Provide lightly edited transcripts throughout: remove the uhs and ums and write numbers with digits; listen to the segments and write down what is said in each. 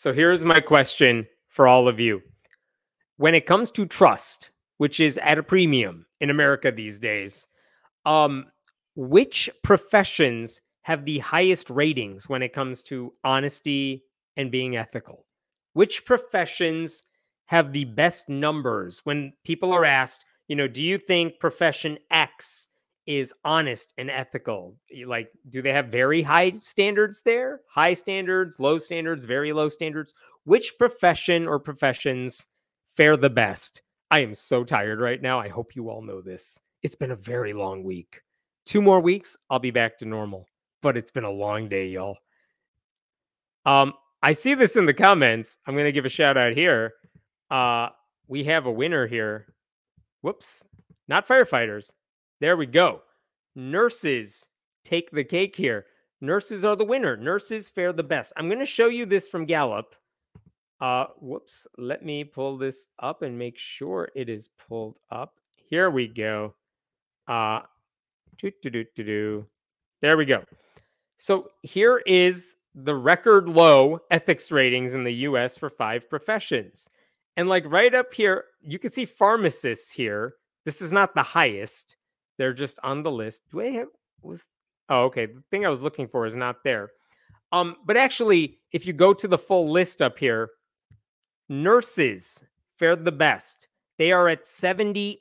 So here's my question for all of you. When it comes to trust, which is at a premium in America these days, which professions have the highest ratings when it comes to honesty and being ethical? Which professions have the best numbers when people are asked, do you think profession X is honest and ethical? Like, do they have very high standards there? High standards, low standards, very low standards? Which profession or professions fare the best? I am so tired right now. I hope you all know this. It's been a very long week. 2 more weeks, I'll be back to normal. But it's been a long day, y'all. I see this in the comments. I'm going to give a shout out here. We have a winner here. Whoops. Not firefighters. There we go. Nurses take the cake here. Nurses are the winner. Nurses fare the best. I'm going to show you this from Gallup. Whoops. Let me pull this up and make sure it is pulled up. Here we go. There we go. So here is the record low ethics ratings in the US for 5 professions. And like right up here, you can see pharmacists here. This is not the highest. They're just on the list. Oh, okay. The thing I was looking for is not there. But actually, if you go to the full list up here, nurses fared the best. They are at 78%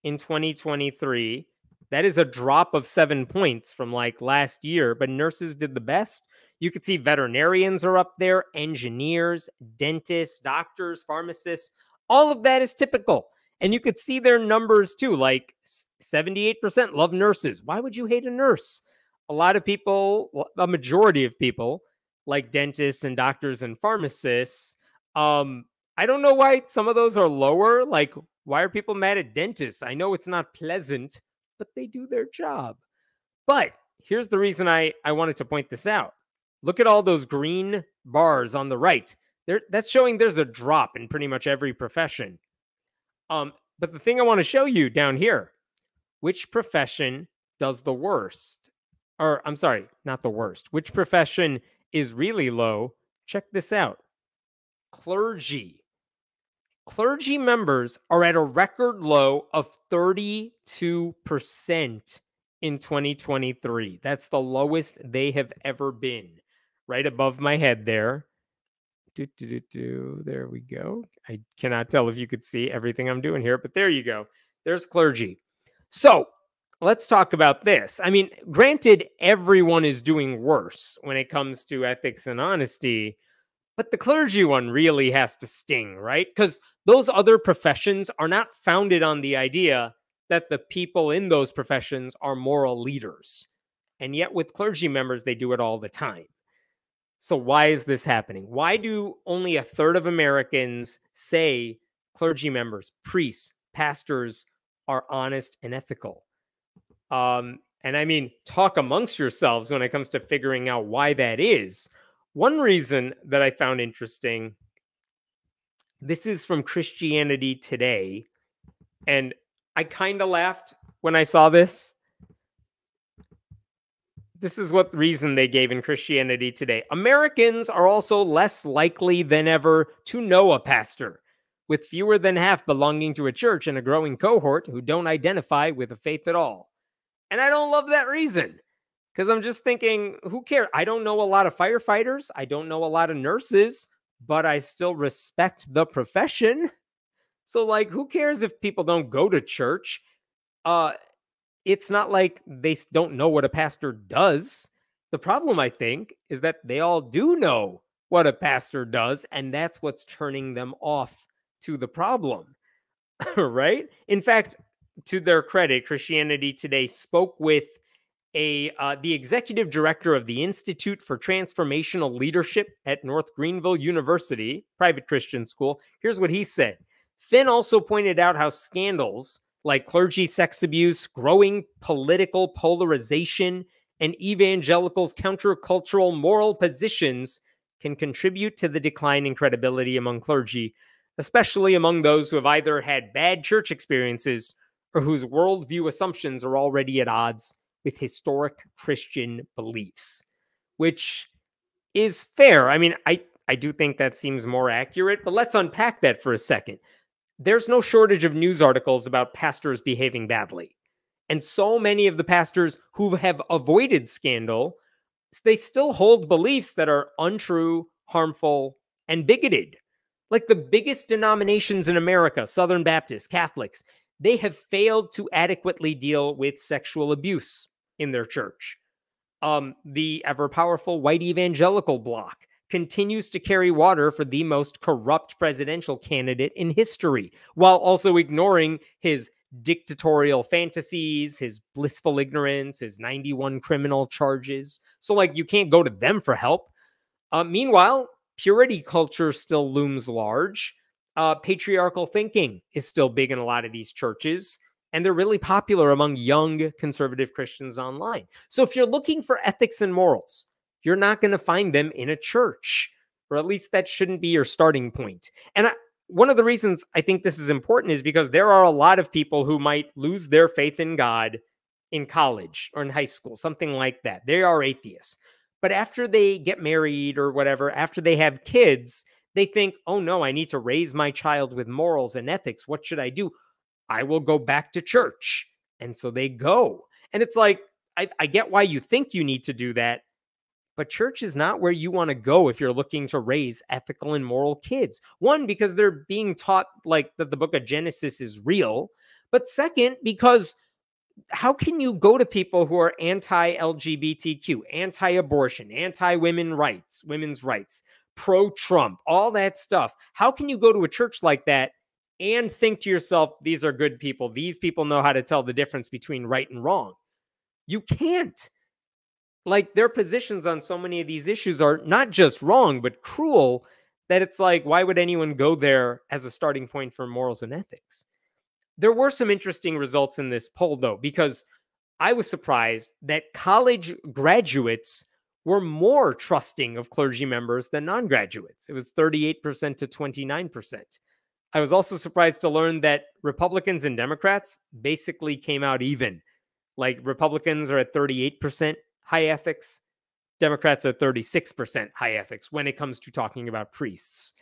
in 2023. That is a drop of 7 points from like last year, but nurses did the best. You can see veterinarians are up there, engineers, dentists, doctors, pharmacists. All of that is typical. And you could see their numbers too, like 78% love nurses. Why would you hate a nurse? A lot of people, a majority of people, like dentists and doctors and pharmacists. I don't know why some of those are lower. Like, why are people mad at dentists? I know it's not pleasant, but they do their job. But here's the reason I wanted to point this out. Look at all those green bars on the right. That's showing there's a drop in pretty much every profession. But the thing I want to show you down here, which profession does the worst? Or I'm sorry, not the worst. Which profession is really low? Check this out. Clergy. Clergy members are at a record low of 32% in 2023. That's the lowest they have ever been. Right above my head there. There we go. I cannot tell if you could see everything I'm doing here, but there you go. There's clergy. So let's talk about this. I mean, granted, everyone is doing worse when it comes to ethics and honesty, but the clergy one really has to sting, right? Because those other professions are not founded on the idea that the people in those professions are moral leaders. And yet with clergy members, they do it all the time. So why is this happening? Why do only 1/3 of Americans say clergy members, priests, pastors are honest and ethical? And I mean, talk amongst yourselves when it comes to figuring out why that is. One reason that I found interesting, this is from Christianity Today, and I kind of laughed when I saw this. This is what reason they gave in Christianity Today. Americans are also less likely than ever to know a pastor, with fewer than half belonging to a church and a growing cohort who don't identify with a faith at all. And I don't love that reason, because I'm just thinking, who cares? I don't know a lot of firefighters. I don't know a lot of nurses, but I still respect the profession. So, like, who cares if people don't go to church? It's not like they don't know what a pastor does. The problem, I think, is that they all do know what a pastor does, and that's what's turning them off to the problem, right? In fact, to their credit, Christianity Today spoke with the executive director of the Institute for Transformational Leadership at North Greenville University, private Christian school. Here's what he said. Finn also pointed out how scandals like clergy sex abuse, growing political polarization, and evangelicals' countercultural moral positions can contribute to the decline in credibility among clergy, especially among those who have either had bad church experiences or whose worldview assumptions are already at odds with historic Christian beliefs. Which, is fair. I mean, I do think that seems more accurate, but let's unpack that for a second. There's no shortage of news articles about pastors behaving badly. And so many of the pastors who have avoided scandal, they still hold beliefs that are untrue, harmful, and bigoted. Like the biggest denominations in America, Southern Baptists, Catholics, they have failed to adequately deal with sexual abuse in their church. The ever powerful white evangelical bloc continues to carry water for the most corrupt presidential candidate in history, while also ignoring his dictatorial fantasies, his blissful ignorance, his 91 criminal charges. So, like, you can't go to them for help. Meanwhile, purity culture still looms large. Patriarchal thinking is still big in a lot of these churches, and they're really popular among young conservative Christians online. So if you're looking for ethics and morals, you're not going to find them in a church, or at least that shouldn't be your starting point. And one of the reasons I think this is important is because there are a lot of people who might lose their faith in God in college or in high school, something like that. They are atheists. But after they get married or whatever, after they have kids, they think, oh no, I need to raise my child with morals and ethics. What should I do? I will go back to church. And so they go. And it's like, I get why you think you need to do that, but church is not where you want to go if you're looking to raise ethical and moral kids. One, because they're being taught like that the book of Genesis is real. But second, because how can you go to people who are anti-LGBTQ, anti-abortion, anti-women's rights, pro-Trump, all that stuff? How can you go to a church like that and think to yourself, these are good people. These people know how to tell the difference between right and wrong? You can't. Like, their positions on so many of these issues are not just wrong, but cruel, that it's like, why would anyone go there as a starting point for morals and ethics? There were some interesting results in this poll, though, because I was surprised that college graduates were more trusting of clergy members than non-graduates. It was 38% to 29%. I was also surprised to learn that Republicans and Democrats basically came out even. Like, Republicans are at 38% high ethics. Democrats are 36% high ethics when it comes to talking about priests.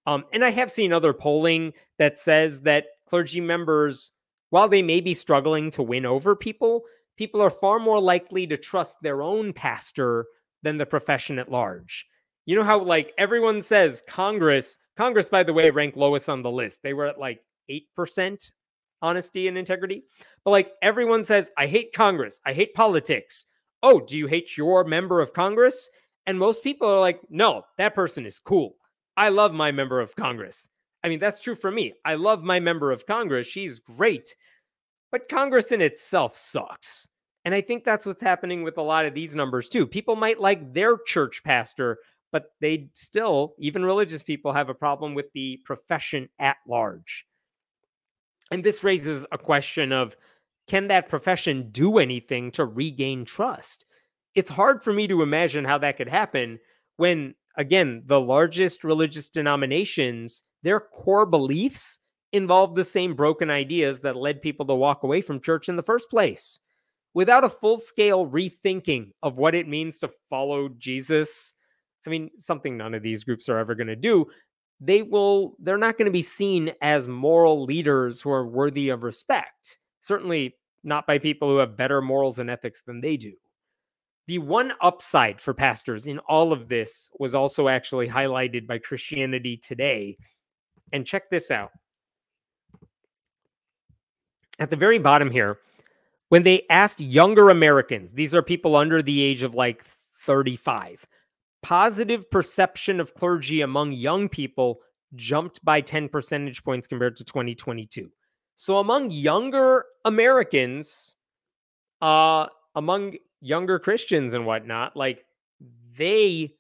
And I have seen other polling that says that clergy members, while they may be struggling to win over people, people are far more likely to trust their own pastor than the profession at large. You know how, like, everyone says Congress, by the way, ranked lowest on the list. They were at like 8% honesty and integrity. But like, everyone says, I hate Congress. I hate politics. Oh, do you hate your member of Congress? And most people are like, no, that person is cool. I love my member of Congress. I mean, that's true for me. I love my member of Congress. She's great. But Congress in itself sucks. And I think that's what's happening with a lot of these numbers too. People might like their church pastor, but they still, even religious people, have a problem with the profession at large. And this raises a question of, can that profession do anything to regain trust? It's hard for me to imagine how that could happen when, again, the largest religious denominations, their core beliefs involve the same broken ideas that led people to walk away from church in the first place. Without a full-scale rethinking of what it means to follow Jesus, I mean, something none of these groups are ever going to do, they're not going to be seen as moral leaders who are worthy of respect. Certainly not by people who have better morals and ethics than they do. The one upside for pastors in all of this was also actually highlighted by Christianity Today. And check this out. At the very bottom here, when they asked younger Americans, these are people under the age of like 35, positive perception of clergy among young people jumped by 10 percentage points compared to 2022. So among younger Americans, among younger Christians and whatnot, like, they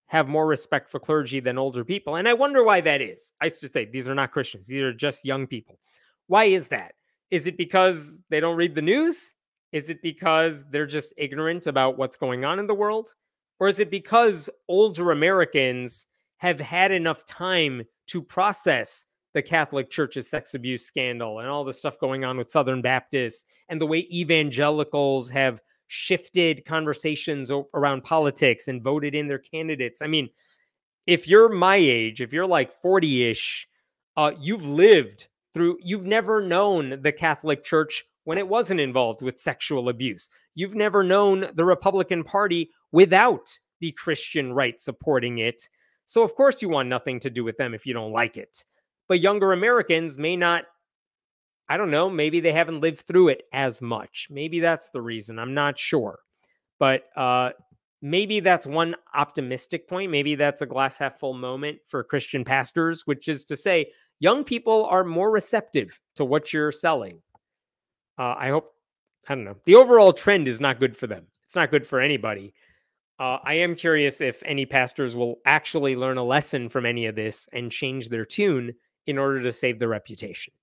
have more respect for clergy than older people. And I wonder why that is. I should say, these are not Christians. These are just young people. Why is that? Is it because they don't read the news? Is it because they're just ignorant about what's going on in the world? Or is it because older Americans have had enough time to process the Catholic Church's sex abuse scandal and all the stuff going on with Southern Baptists and the way evangelicals have shifted conversations around politics and voted in their candidates. I mean, if you're my age, if you're like 40-ish, you've lived through, you've never known the Catholic Church when it wasn't involved with sexual abuse. You've never known the Republican Party without the Christian right supporting it. So of course you want nothing to do with them if you don't like it. But younger Americans may not, I don't know, maybe they haven't lived through it as much. Maybe that's the reason. I'm not sure. But maybe that's one optimistic point. Maybe that's a glass half full moment for Christian pastors, which is to say, young people are more receptive to what you're selling. I hope, I don't know. The overall trend is not good for them. It's not good for anybody. I am curious if any pastors will actually learn a lesson from any of this and change their tune in order to save their reputation.